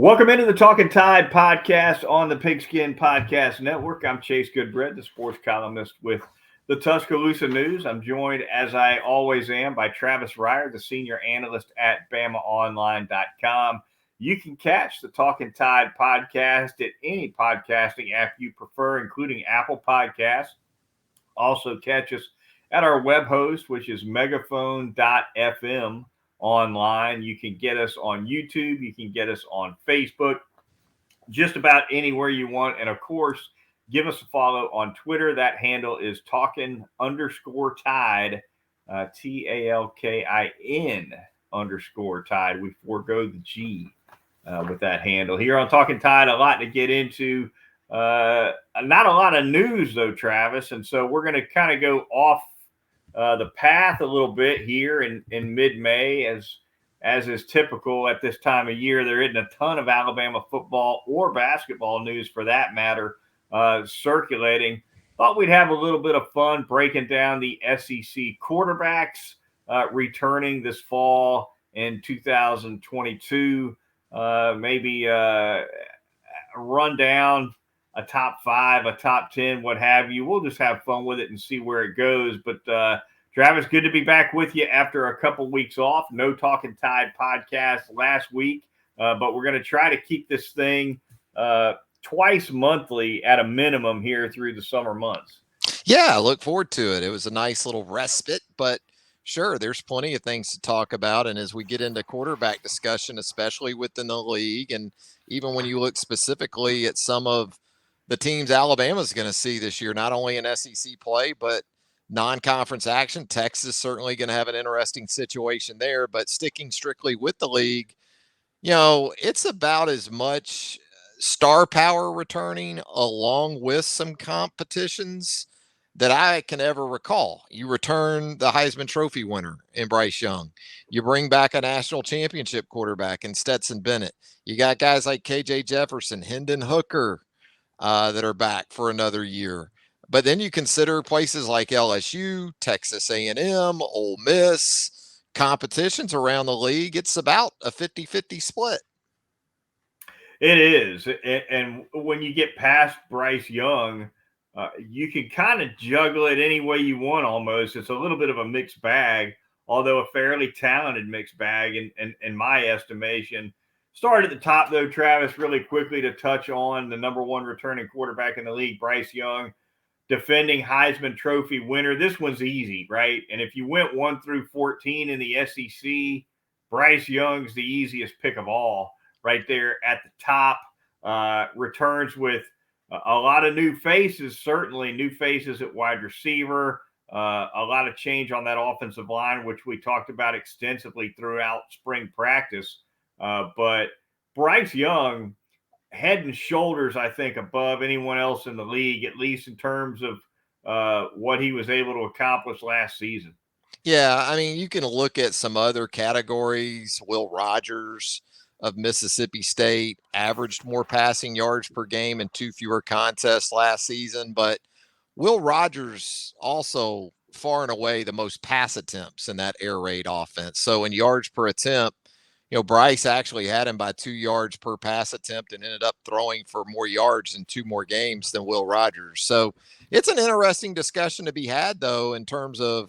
Welcome into the Talkin Tide podcast on the Pigskin Podcast Network. I'm Chase Goodbread, the sports columnist with the Tuscaloosa News. I'm joined, as I always am, by Travis Reier, the senior analyst at BamaOnline.com. You can catch the Talkin Tide podcast at any podcasting app you prefer, including Apple Podcasts. Also catch us at our web host, which is megaphone.fm. online. You can get us on YouTube. You can get us on Facebook, just about anywhere you want. And of course, give us a follow on Twitter. That handle is Talkin_Tide, TALKIN_Tide. We forego the G with that handle. Here on Talkin Tide, a lot to get into. Not a lot of news, though, Travis. And so we're going to kind of go off the path a little bit here in mid-May, as is typical at this time of year. There isn't a ton of Alabama football or basketball news, for that matter, circulating. Thought we'd have a little bit of fun breaking down the SEC quarterbacks returning this fall in 2022. Maybe run down a top 5, a top 10, what have you. We'll just have fun with it and see where it goes. But Travis, good to be back with you after a couple weeks off. No Talkin Tide podcast last week, but we're going to try to keep this thing twice monthly at a minimum here through the summer months. Yeah, I look forward to it. It was a nice little respite, but sure, there's plenty of things to talk about. And as we get into quarterback discussion, especially within the league, and even when you look specifically at some of the teams Alabama's going to see this year, not only in SEC play, but non-conference action. Texas certainly going to have an interesting situation there, but sticking strictly with the league, it's about as much star power returning along with some competitions that I can ever recall. You return the Heisman Trophy winner in Bryce Young. You bring back a national championship quarterback in Stetson Bennett. You got guys like KJ Jefferson, Hinden Hooker, that are back for another year. But then you consider places like LSU, Texas A&M, Ole Miss, competitions around the league. It's about a 50-50 split. It is. And when you get past Bryce Young, you can kind of juggle it any way you want almost. It's a little bit of a mixed bag, although a fairly talented mixed bag in my estimation. Start at the top, though, Travis, really quickly to touch on the number one returning quarterback in the league, Bryce Young, defending Heisman Trophy winner. This one's easy, right? And if you went 1 through 14 in the SEC, Bryce Young's the easiest pick of all right there at the top. Returns with a lot of new faces, certainly new faces at wide receiver, a lot of change on that offensive line, which we talked about extensively throughout spring practice. But Bryce Young, head and shoulders, I think, above anyone else in the league, at least in terms of what he was able to accomplish last season. Yeah, I mean, you can look at some other categories. Will Rogers of Mississippi State averaged more passing yards per game and 2 fewer contests last season. But Will Rogers also far and away the most pass attempts in that air raid offense. So in yards per attempt, Bryce actually had him by 2 yards per pass attempt and ended up throwing for more yards in 2 more games than Will Rogers. So it's an interesting discussion to be had, though, in terms of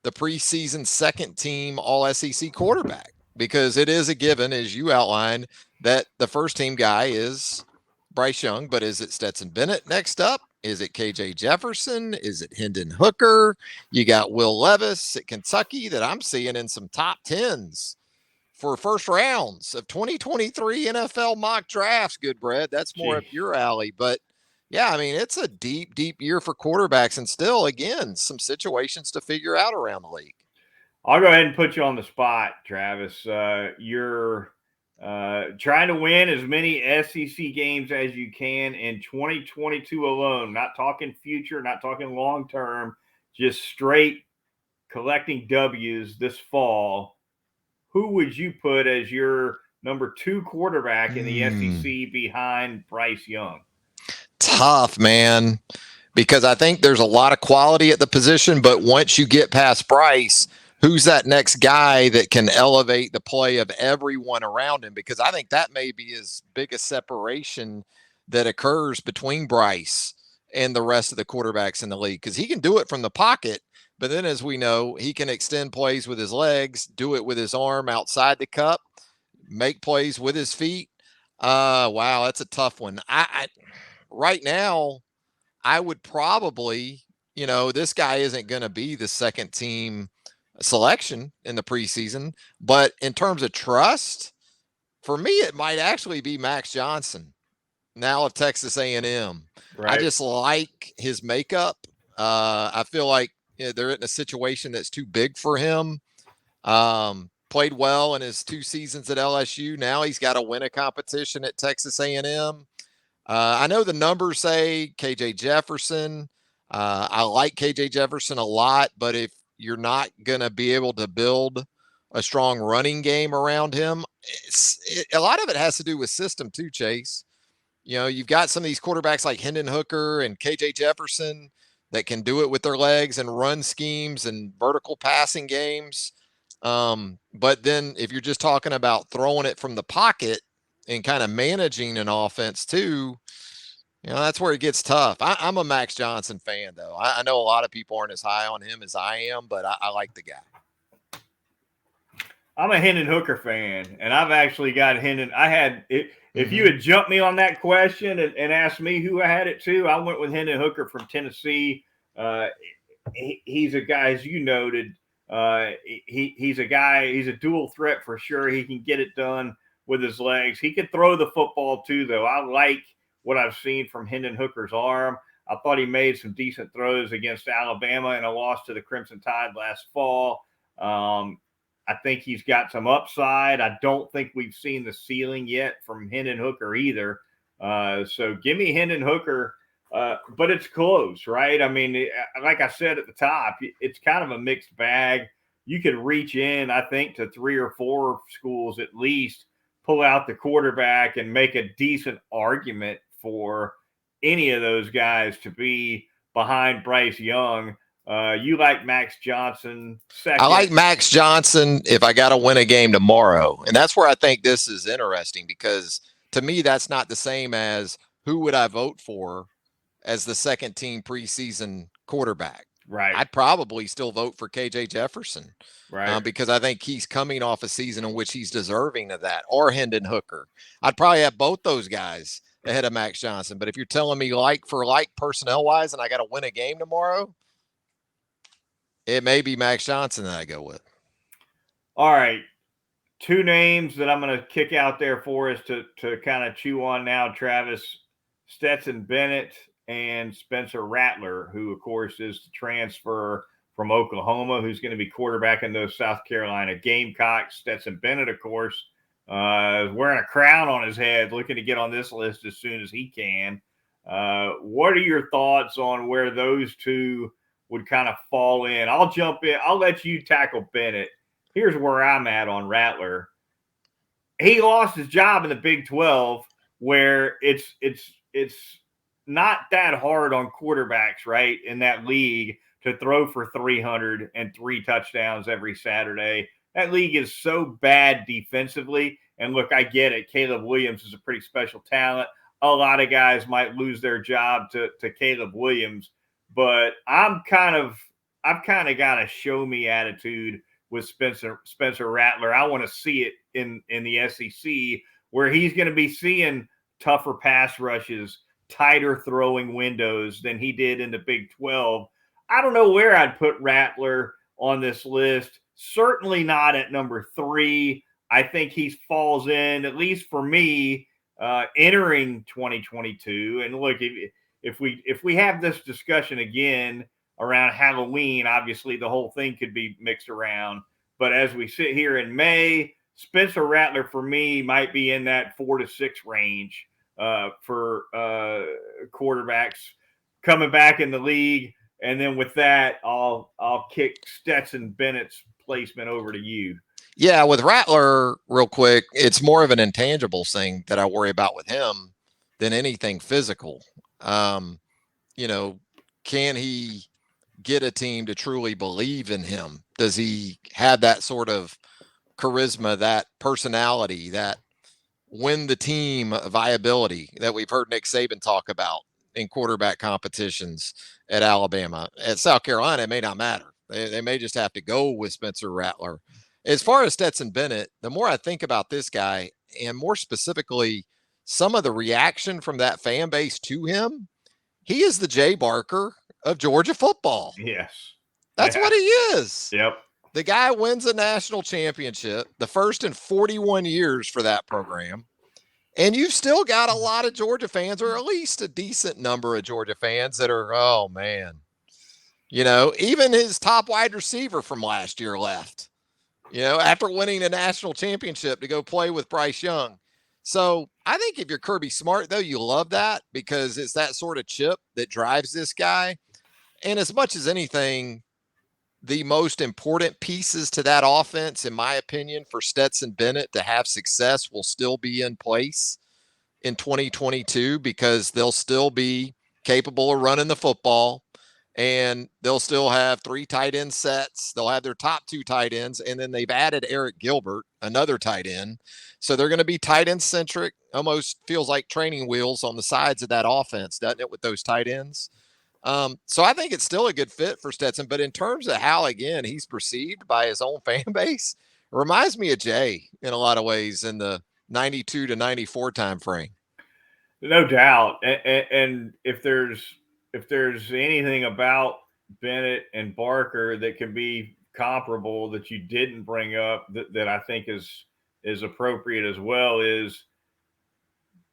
the preseason second team all SEC quarterback, because it is a given, as you outlined, that the first team guy is Bryce Young. But is it Stetson Bennett next up? Is it KJ Jefferson? Is it Hinden Hooker? You got Will Levis at Kentucky that I'm seeing in some top 10s for first rounds of 2023 NFL mock drafts. Goodbread, that's more up your alley. But yeah, I mean, it's a deep, deep year for quarterbacks, and still, again, some situations to figure out around the league. I'll go ahead and put you on the spot, Travis. You're trying to win as many SEC games as you can in 2022 alone. Not talking future, not talking long term, just straight collecting W's this fall. Who would you put as your number 2 quarterback in the SEC behind Bryce Young? Tough, man, because I think there's a lot of quality at the position, but once you get past Bryce, who's that next guy that can elevate the play of everyone around him? Because I think that may be as big a separation that occurs between Bryce and the rest of the quarterbacks in the league, because he can do it from the pocket. But then, as we know, he can extend plays with his legs, do it with his arm outside the cup, make plays with his feet. Wow, that's a tough one. I right now, I would probably, this guy isn't going to be the second team selection in the preseason, but in terms of trust, for me, it might actually be Max Johnson, now of Texas A&M. Right. I just like his makeup. I feel like they're in a situation that's too big for him. Played well in his 2 seasons at LSU. Now he's got to win a competition at Texas A&M. I know the numbers say KJ Jefferson. I like KJ Jefferson a lot, but if you're not going to be able to build a strong running game around him, a lot of it has to do with system too, Chase. You've got some of these quarterbacks like Hinden Hooker and KJ Jefferson that can do it with their legs and run schemes and vertical passing games. But then if you're just talking about throwing it from the pocket and kind of managing an offense too, that's where it gets tough. I'm a Max Johnson fan, though. I know a lot of people aren't as high on him as I am, but I like the guy. I'm a Hinden Hooker fan, and I've actually got Hinden. If you had jumped me on that question and asked me who I had it to, I went with Hinden Hooker from Tennessee. He's a guy, as you noted, he's a guy, he's a dual threat for sure. He can get it done with his legs. He can throw the football too, though. I like what I've seen from Hinden Hooker's arm. I thought he made some decent throws against Alabama in a loss to the Crimson Tide last fall. I think he's got some upside. I don't think we've seen the ceiling yet from Hinden Hooker either. So give me Hinden Hooker, but it's close, right? I mean, like I said at the top, it's kind of a mixed bag. You could reach in, I think, to 3 or 4 schools at least, pull out the quarterback and make a decent argument for any of those guys to be behind Bryce Young. You like Max Johnson second. I like Max Johnson if I got to win a game tomorrow. And that's where I think this is interesting, because to me, that's not the same as who would I vote for as the second team preseason quarterback. Right. I'd probably still vote for KJ Jefferson. Right. Because I think he's coming off a season in which he's deserving of that, or Hinden Hooker. I'd probably have both those guys ahead of Max Johnson. But if you're telling me like for like personnel wise, and I got to win a game tomorrow, it may be Max Johnson that I go with. All right. 2 names that I'm going to kick out there for us to kind of chew on now, Travis. Stetson Bennett and Spencer Rattler, who, of course, is the transfer from Oklahoma, who's going to be quarterbacking those South Carolina Gamecocks. Stetson Bennett, of course, is wearing a crown on his head, looking to get on this list as soon as he can. What are your thoughts on where those 2 would kind of fall in? I'll jump in. I'll let you tackle Bennett. Here's where I'm at on Rattler. He lost his job in the Big 12, where it's not that hard on quarterbacks, right, in that league to throw for 303 touchdowns every Saturday. That league is so bad defensively. And look, I get it. Caleb Williams is a pretty special talent. A lot of guys might lose their job to Caleb Williams. But I've kind of got a show me attitude with Spencer Rattler. I want to see it in the SEC, where he's going to be seeing tougher pass rushes, tighter throwing windows than he did in the Big 12. I don't know where I'd put Rattler on this list. Certainly not at number 3. I think he falls in, at least for me, entering 2022. And look, if we have this discussion again around Halloween, obviously the whole thing could be mixed around. But as we sit here in May, Spencer Rattler for me might be in that 4 to 6 range for quarterbacks coming back in the league. And then with that, I'll kick Stetson Bennett's placement over to you. Yeah, with Rattler, real quick, it's more of an intangible thing that I worry about with him than anything physical. Can he get a team to truly believe in him? Does he have that sort of charisma, that personality, that win the team viability that we've heard Nick Saban talk about in quarterback competitions at Alabama? At South Carolina, it may not matter. They may just have to go with Spencer Rattler. As far as Stetson Bennett, the more I think about this guy, and more specifically, some of the reaction from that fan base to him, he is the Jay Barker of Georgia football. Yes. That's what he is. Yep. The guy wins a national championship, the first in 41 years for that program. And you've still got a lot of Georgia fans, or at least a decent number of Georgia fans that are, oh, man. You know, even his top wide receiver from last year left, you know, after winning a national championship to go play with Bryce Young. So I think if you're Kirby Smart, though, you love that because it's that sort of chip that drives this guy. And as much as anything, the most important pieces to that offense, in my opinion, for Stetson Bennett to have success will still be in place in 2022 because they'll still be capable of running the football and they'll still have 3 tight end sets. They'll have their top 2 tight ends, and then they've added Eric Gilbert, another tight end. So they're going to be tight end centric, almost feels like training wheels on the sides of that offense, doesn't it, with those tight ends? So I think it's still a good fit for Stetson, but in terms of how, again, he's perceived by his own fan base, it reminds me of Jay in a lot of ways in the 92 to 94 time frame. No doubt. And if there's anything about Bennett and Barker that can be comparable that you didn't bring up that I think is appropriate as well is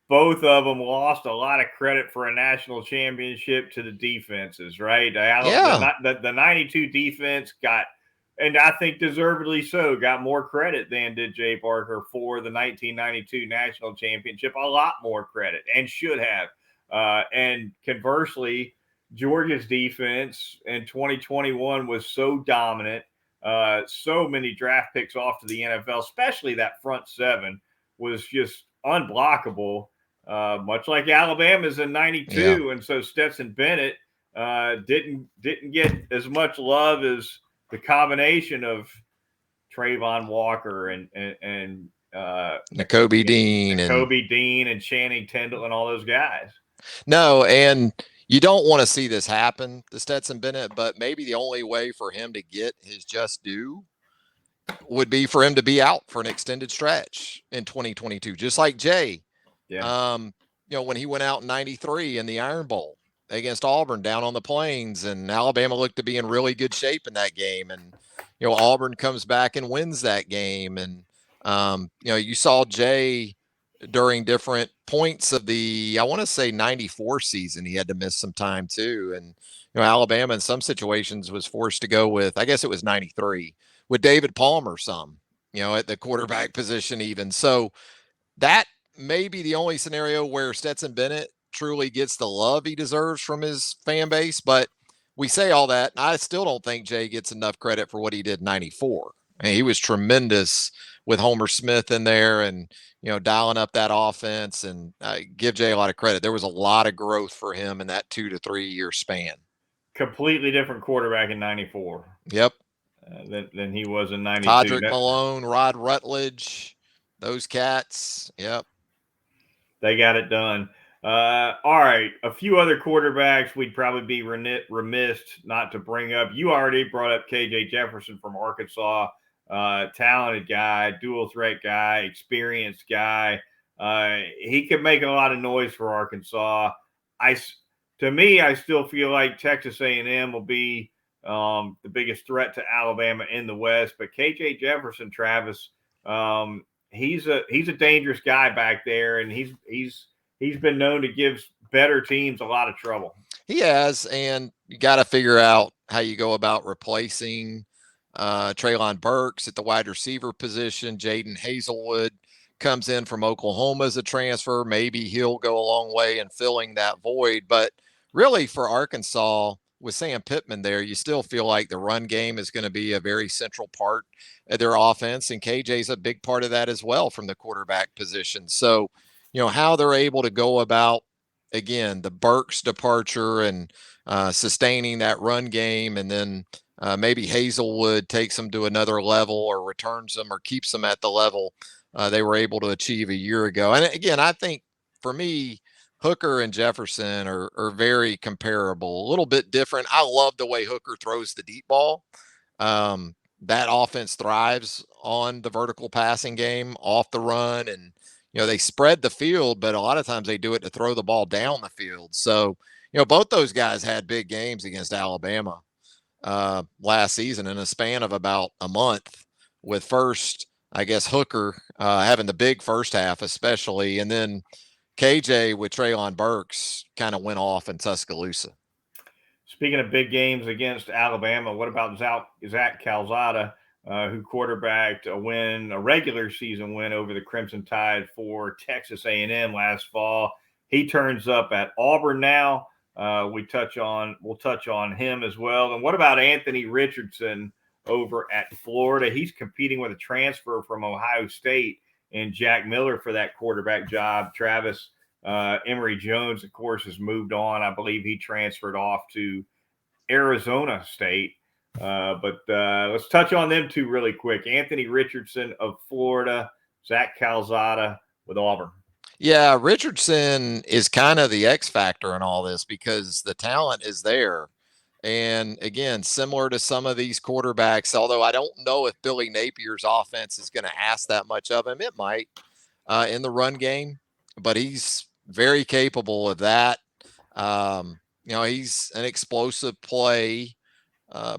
both of them lost a lot of credit for a national championship to the defenses, right? The 92 defense got, and I think deservedly so, got more credit than did Jay Barker for the 1992 national championship, a lot more credit, and should have. And conversely, Georgia's defense in 2021 was so dominant, so many draft picks off to the NFL, especially that front seven was just unblockable. Much like Alabama's in 92. Yeah. And so Stetson Bennett didn't get as much love as the combination of Trayvon Walker and Nakobe Dean and Channing Tindall and all those guys. No, and you don't want to see this happen to Stetson Bennett, but maybe the only way for him to get his just due would be for him to be out for an extended stretch in 2022, just like Jay. Yeah. You know, when he went out in 93 in the Iron Bowl against Auburn down on the plains, and Alabama looked to be in really good shape in that game. And, you know, Auburn comes back and wins that game. And, you know, you saw Jay during different points of the, I want to say 94 season, he had to miss some time too. And, you know, Alabama in some situations was forced to go with, I guess it was 93 with David Palmer you know, at the quarterback position even. So that may be the only scenario where Stetson Bennett truly gets the love he deserves from his fan base. But we say all that, and I still don't think Jay gets enough credit for what he did in 94. I mean, he was tremendous with Homer Smith in there and, you know, dialing up that offense, and give Jay a lot of credit. There was a lot of growth for him in that 2 to 3 year span. Completely different quarterback in 94. Yep. Than he was in 92. Todrick Malone, Rod Rutledge, those cats. Yep. They got it done. All right. A few other quarterbacks we'd probably be remiss not to bring up. You already brought up KJ Jefferson from Arkansas. Talented guy, dual threat guy, experienced guy. He could make a lot of noise for Arkansas. To me, I still feel like Texas A&M will be the biggest threat to Alabama in the West. But KJ Jefferson, Travis, he's a dangerous guy back there, and he's been known to give better teams a lot of trouble. He has, and you got to figure out how you go about replacing Treylon Burks at the wide receiver position. Jaden Hazelwood comes in from Oklahoma as a transfer. Maybe he'll go a long way in filling that void. But really for Arkansas, with Sam Pittman there, you still feel like the run game is going to be a very central part of their offense. And KJ's a big part of that as well from the quarterback position. So, you know, how they're able to go about again, the Burks departure and sustaining that run game, and then maybe Hazelwood takes them to another level or returns them or keeps them at the level they were able to achieve a year ago. And again, I think for me, Hooker and Jefferson are very comparable, a little bit different. I love the way Hooker throws the deep ball. That offense thrives on the vertical passing game, off the run, and they spread the field, but a lot of times they do it to throw the ball down the field. So, both those guys had big games against Alabama last season in a span of about a month, with first, I guess, Hooker having the big first half, especially, and then KJ with Treylon Burks kind of went off in Tuscaloosa. Speaking of big games against Alabama, what about Zach Calzada, who quarterbacked a regular season win over the Crimson Tide for Texas A&M last fall? He turns up at Auburn now. We'll touch on him as well. And what about Anthony Richardson over at Florida? He's competing with a transfer from Ohio State and Jack Miller for that quarterback job. Travis, Emory Jones, of course, has moved on. I believe he transferred off to Arizona State. But let's touch on them two really quick. Anthony Richardson of Florida, Zach Calzada with Auburn. Yeah, Richardson is kind of the X factor in all this because the talent is there. And again, similar to some of these quarterbacks, although I don't know if Billy Napier's offense is going to ask that much of him, it might in the run game, but he's very capable of that. He's an explosive play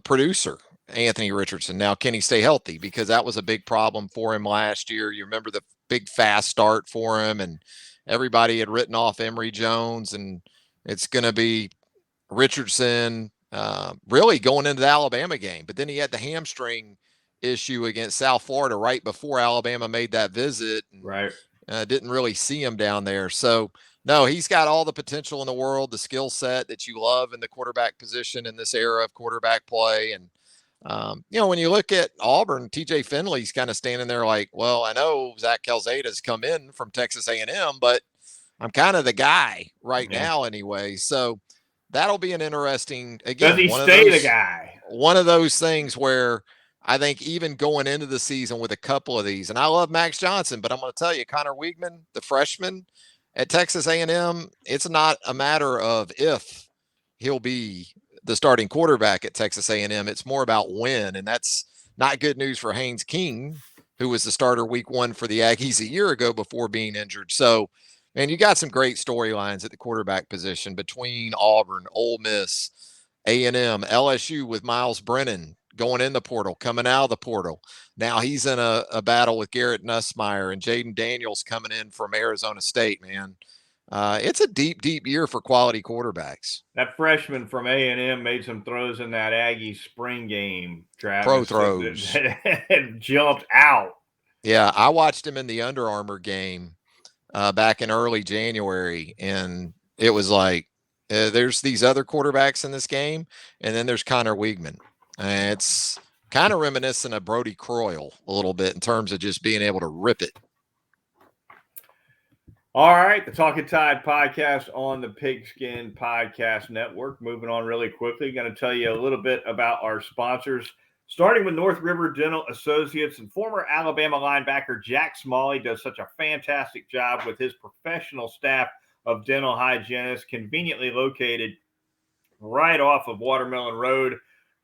producer, Anthony Richardson. Now, can he stay healthy? Because that was a big problem for him last year. You remember the big fast start for him, and everybody had written off Emory Jones, and it's going to be Richardson really going into the Alabama game. But then he had the hamstring issue against South Florida right before Alabama made that visit. And, right. Didn't really see him down there. So, no, he's got all the potential in the world, the skill set that you love in the quarterback position in this era of quarterback play. And, when you look at Auburn, TJ Finley's kind of standing there like, well, I know Zach Calzada's come in from Texas A&M, but I'm kind of the guy right now anyway. So that'll be an interesting, again, does he stay the guy? One of those things where I think even going into the season with a couple of these, and I love Max Johnson, but I'm going to tell you, Connor Weigman, the freshman at Texas A&M, it's not a matter of if he'll be the starting quarterback at Texas A&M. It's more about when, and that's not good news for Haynes King, who was the starter week 1 for the Aggies a year ago before being injured. So, man, you got some great storylines at the quarterback position between Auburn, Ole Miss, A&M, LSU with Miles Brennan going in the portal, coming out of the portal. Now he's in a battle with Garrett Nussmeier and Jaden Daniels coming in from Arizona State, man. It's a deep, deep year for quality quarterbacks. That freshman from A&M made some throws in that Aggie spring game, Travis. Pro throws. And jumped out. Yeah, I watched him in the Under Armour game back in early January, and it was like, there's these other quarterbacks in this game, and then there's Connor Weigman. It's kind of reminiscent of Brody Croyle a little bit in terms of just being able to rip it. All right, the Talkin Tide podcast on the Pigskin Podcast Network. Moving on really quickly, going to tell you a little bit about our sponsors. Starting with North River Dental Associates, and former Alabama linebacker Jack Smalley does such a fantastic job with his professional staff of dental hygienists, conveniently located right off of Watermelon Road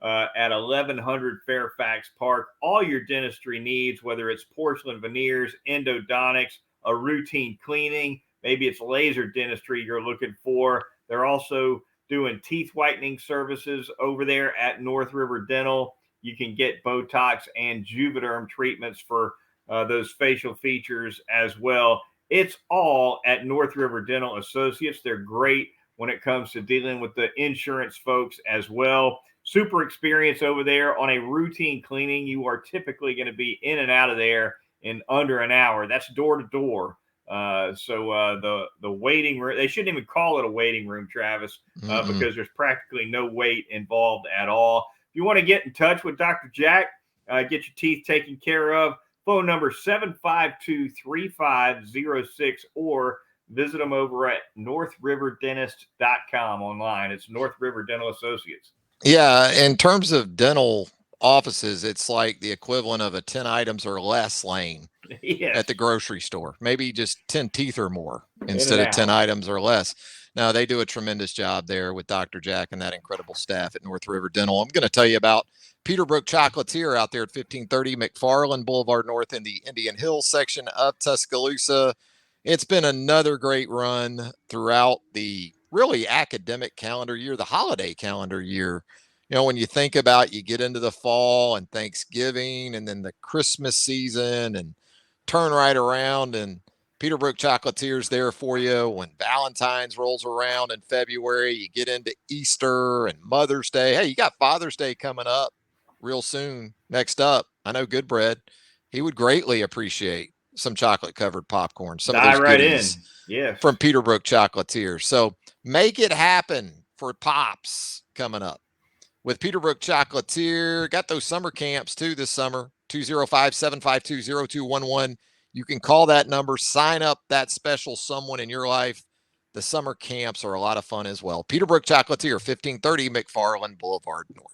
at 1100 Fairfax Park. All your dentistry needs, whether it's porcelain veneers, endodontics, a routine cleaning, maybe it's laser dentistry you're looking for. They're also doing teeth whitening services over there at North River Dental. You can get Botox and Juvederm treatments for those facial features as well. It's all at North River Dental Associates. They're great when it comes to dealing with the insurance folks as well. Super experience over there on a routine cleaning. You are typically going to be in and out of there in under an hour. That's door to door. So the waiting room, they shouldn't even call it a waiting room, Travis, because there's practically no wait involved at all. If you want to get in touch with Dr. Jack, get your teeth taken care of, phone number 752-3506 or visit them over at northriverdentist.com online. It's North River Dental Associates. Yeah, in terms of dental offices, it's like the equivalent of a 10 items or less lane Yes. at the grocery store. Maybe just 10 teeth or more instead In of and 10 out. items or less. Now, they do a tremendous job there with Dr. Jack and that incredible staff at North River Dental. I'm going to tell you about Peterbrook Chocolatier out there at 1530 McFarland Boulevard North in the Indian Hills section of Tuscaloosa. It's been another great run throughout the really academic calendar year, the holiday calendar year. You know, when you think about, you get into the fall and Thanksgiving and then the Christmas season and turn right around and Peterbrook Chocolatier's there for you. When Valentine's rolls around in February, you get into Easter and Mother's Day. Hey, you got Father's Day coming up real soon. Next up, I know Goodbread. He would greatly appreciate some chocolate covered popcorn, some of Dive those right goodies in. Yes. from Peterbrook Chocolatier. So make it happen for Pops coming up with Peterbrook Chocolatier. Got those summer camps too this summer. 205-752-0211. You can call that number, sign up that special someone in your life. The summer camps are a lot of fun as well. Peterbrook Chocolatier, 1530 McFarland Boulevard North.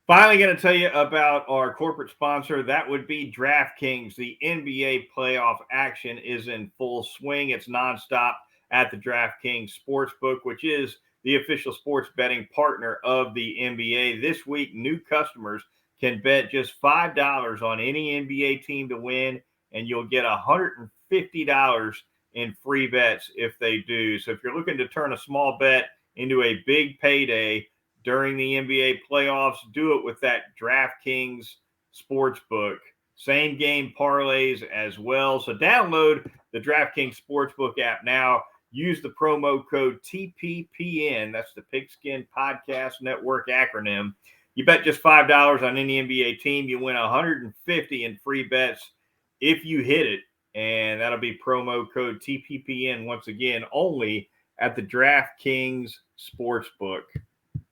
Finally, going to tell you about our corporate sponsor. That would be DraftKings. The NBA playoff action is in full swing. It's nonstop at the DraftKings Sportsbook, which is the official sports betting partner of the NBA. This week, new customers can bet just $5 on any NBA team to win, and you'll get $150 in free bets if they do. So if you're looking to turn a small bet into a big payday during the NBA playoffs, do it with that DraftKings Sportsbook. Same game parlays as well. So download the DraftKings Sportsbook app now. Use the promo code TPPN. That's the Pigskin Podcast Network acronym. You bet just $5 on any NBA team. You win $150 in free bets if you hit it. And that'll be promo code TPPN once again, only at the DraftKings Sportsbook.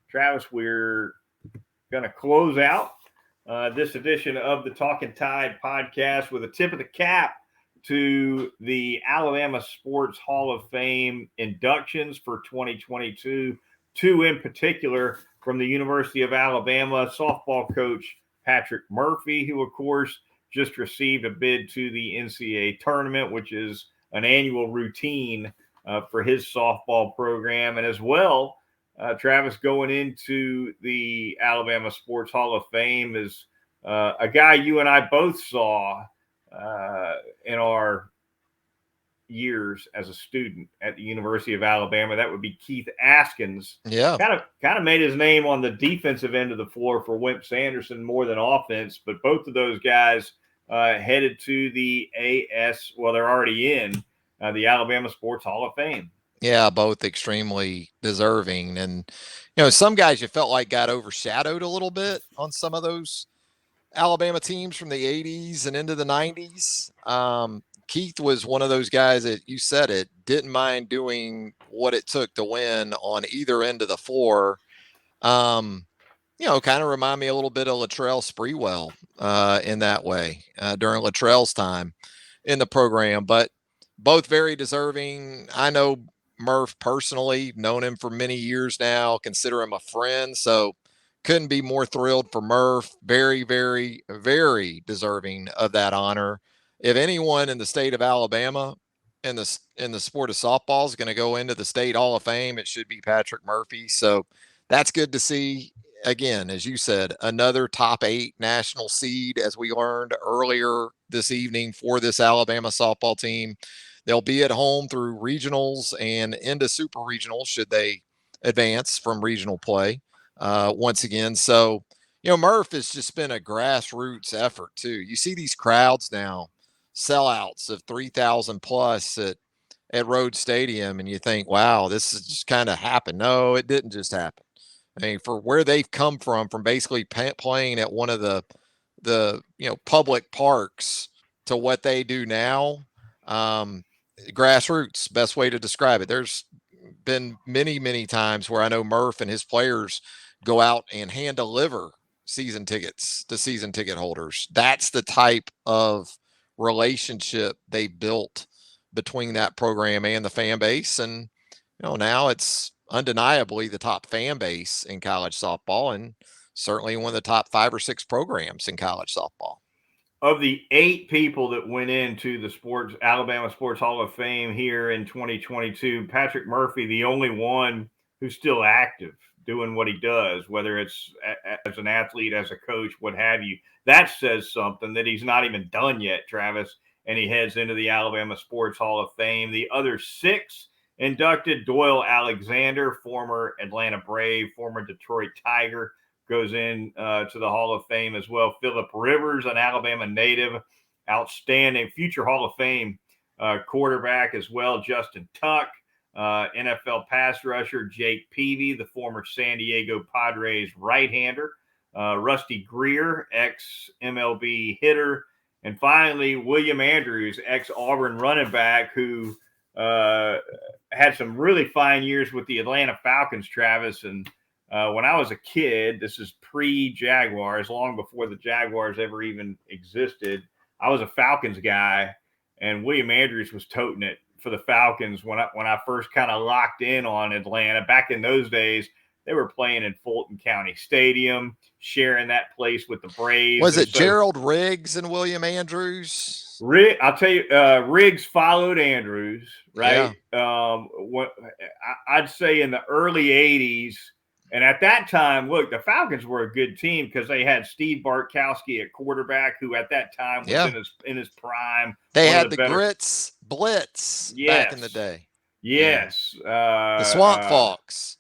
Travis, we're going to close out this edition of the Talkin Tide podcast with a tip of the cap to the Alabama Sports Hall of Fame inductions for 2022. Two in particular from the University of Alabama, softball coach Patrick Murphy, who, of course, just received a bid to the NCAA tournament, which is an annual routine for his softball program. And as well, Travis, going into the Alabama Sports Hall of Fame is a guy you and I both saw in our years as a student at the University of Alabama. That would be Keith Askins. Yeah. Kind of made his name on the defensive end of the floor for Wimp Sanderson more than offense, but both of those guys headed to the they're already in the Alabama Sports Hall of Fame. Yeah, both extremely deserving. And, you know, some guys you felt like got overshadowed a little bit on some of those Alabama teams from the 80s and into the 90s. Keith was one of those guys that, you said it, didn't mind doing what it took to win on either end of the floor. You know, kind of remind me a little bit of Latrell Sprewell in that way during Latrell's time in the program. But both very deserving. I know Murph personally, known him for many years now, consider him a friend. So couldn't be more thrilled for Murph. Very, very, very deserving of that honor. If anyone in the state of Alabama in the sport of softball is going to go into the State Hall of Fame, it should be Patrick Murphy. So that's good to see. Again, as you said, another top 8 national seed, as we learned earlier this evening for this Alabama softball team. They'll be at home through regionals and into super regionals should they advance from regional play once again. So, you know, Murph has just been a grassroots effort too. You see these crowds now, sellouts of 3,000 plus at Rhodes Stadium, and you think, wow, this has just kind of happened. No, it didn't just happen. I mean, for where they've come from basically playing at one of the public parks to what they do now, grassroots, best way to describe it. There's been many, many times where I know Murph and his players go out and hand deliver season tickets to season ticket holders. That's the type of relationship they built between that program and the fan base. And, now it's undeniably the top fan base in college softball and certainly one of the top 5 or 6 programs in college softball. Of the 8 people that went into the Alabama Sports Hall of Fame here in 2022, Patrick Murphy, the only one who's still active doing what he does, whether it's as an athlete, as a coach, what have you. That says something that he's not even done yet, Travis, and he heads into the Alabama Sports Hall of Fame. The other 6 inducted: Doyle Alexander, former Atlanta Brave, former Detroit Tiger, goes in to the Hall of Fame as well. Phillip Rivers, an Alabama native, outstanding future Hall of Fame quarterback as well. Justin Tuck, NFL pass rusher. Jake Peavy, the former San Diego Padres right-hander. Rusty Greer, ex-MLB hitter. And finally, William Andrews, ex-Auburn running back, who had some really fine years with the Atlanta Falcons, Travis. And when I was a kid, this is pre-Jaguars, long before the Jaguars ever even existed, I was a Falcons guy, and William Andrews was toting it for the Falcons when I first kind of locked in on Atlanta. Back in those days, they were playing in Fulton County Stadium, sharing that place with the Braves. Was it Gerald Riggs and William Andrews? I'll tell you, Riggs followed Andrews, right? Yeah. I'd say in the early 80s. And at that time, look, the Falcons were a good team because they had Steve Bartkowski at quarterback, who at that time was in his prime. They had the Grits Blitz back in the day. Yes. The Swamp Fox.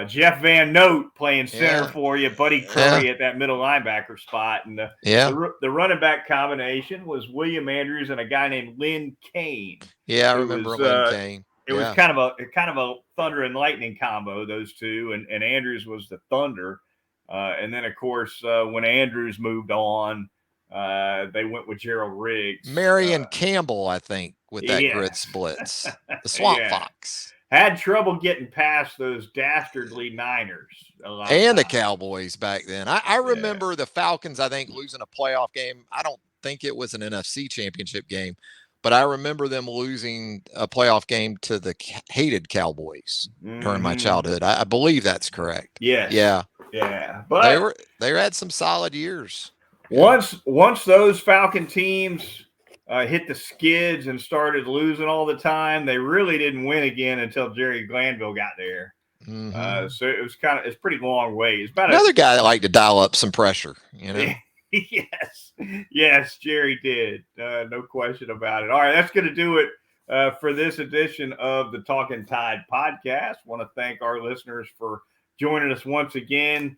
Jeff Van Note playing center for you, Buddy Curry at that middle linebacker spot. And the running back combination was William Andrews and a guy named Lynn Kane. Yeah, I remember Lynn Kane. It was kind of a thunder and lightning combo, those two, and Andrews was the thunder. And then, of course, when Andrews moved on, they went with Gerald Riggs. Marion Campbell, I think, with that Grits Blitz. The Swamp Fox. Had trouble getting past those dastardly Niners. And the Cowboys back then. I remember the Falcons, I think, losing a playoff game. I don't think it was an NFC championship game, but I remember them losing a playoff game to the hated Cowboys during my childhood. I believe that's correct. Yes. Yeah. But they had some solid years. Once those Falcon teams hit the skids and started losing all the time, they really didn't win again until Jerry Glanville got there. Mm-hmm. So it was it's pretty long ways. Another guy that liked to dial up some pressure, Yes, Jerry did. No question about it. All right, that's going to do it for this edition of the Talkin Tide podcast. Want to thank our listeners for joining us once again.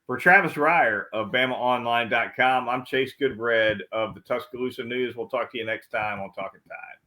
For Travis Reier of BamaOnline.com, I'm Chase Goodbread of the Tuscaloosa News. We'll talk to you next time on Talkin Tide.